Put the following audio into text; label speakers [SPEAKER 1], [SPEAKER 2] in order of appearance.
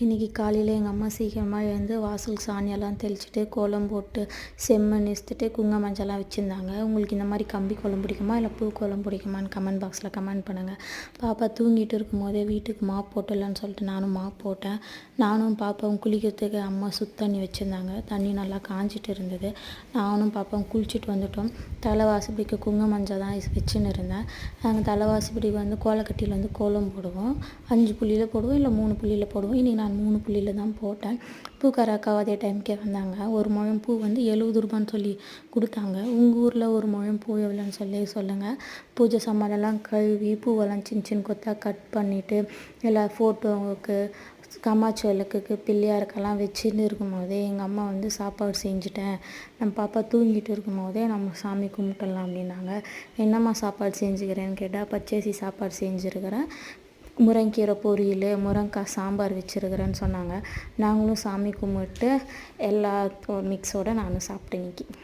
[SPEAKER 1] இன்றைக்கி காலையில் எங்கள் அம்மா சீக்கிரமாக எழுந்து வாசல் சாணியெல்லாம் தெளிச்சுட்டு கோலம் போட்டு செம்மண் இஸ்த்துட்டு குங்கும மஞ்சள்லாம் வச்சுருந்தாங்க. உங்களுக்கு இந்த மாதிரி கம்பி கோலம் பிடிக்குமா இல்லை பூ கோலம் பிடிக்குமான்னு கமெண்ட் பாக்ஸில் கமெண்ட் பண்ணுங்கள். பாப்பா தூங்கிட்டு இருக்கும்போதே வீட்டுக்கு மாப் போட்டுடலான்னு சொல்லிட்டு நானும் மாப் போட்டேன். நானும் பாப்பாவும் குளிக்கிறதுக்கு அம்மா சுடு தண்ணி வச்சுருந்தாங்க. தண்ணி நல்லா காஞ்சிட்டு இருந்தது. நானும் பாப்பாவும் குளிச்சுட்டு வந்துட்டோம். தலைவாசிப்பிடிக்க குங்கும மஞ்சள் தான் வச்சுன்னு இருந்தேன். நாங்கள் தலைவாசிப்பிடிக்கு வந்து கோலக்கட்டியில் வந்து கோலம் போடுவோம். 5 புள்ளியில் போடுவோம் இல்லை 3 புள்ளியில் போடுவோம். இன்றைக்கி நான் 3 புள்ளியில் தான் போட்டேன். பூக்கார அக்காவும் அதே டைமுக்கே வந்தாங்க. ஒரு முழம் பூ வந்து 70 ரூபான்னு சொல்லி கொடுத்தாங்க. உங்கள் ஊரில் ஒரு முழம் பூ எவ்வளோன்னு சொல்லி சொல்லுங்கள். பூஜை சாமானெல்லாம் கழுவி பூவெல்லாம் சின்ன சின்ன கொத்தாக கட் பண்ணிவிட்டு எல்லா ஃபோட்டோவுக்கு காமாட்சி விளக்குக்கு பிள்ளையாருக்கெல்லாம் வச்சுன்னு இருக்கும்போதே எங்கள் அம்மா வந்து சாப்பாடு செஞ்சுட்டேன். நம்ம பாப்பா தூங்கிட்டு இருக்கும்போதே நம்ம சாமி கும்பிட்டுடலாம் அப்படின்னாங்க. என்னம்மா சாப்பாடு செஞ்சுக்கிறேன்னு கேட்டால் பச்சரிசி சாப்பாடு செஞ்சுருக்கிறேன், முருங்கீரை பொரியல், முருங்கைக்காய் சாம்பார் வச்சுருக்கிறேன்னு சொன்னாங்க. நாங்களும் சாமி கும்பிட்டு எல்லா மிக்ஸோடு நானும் சாப்பிட்டேன் இன்றைக்கி.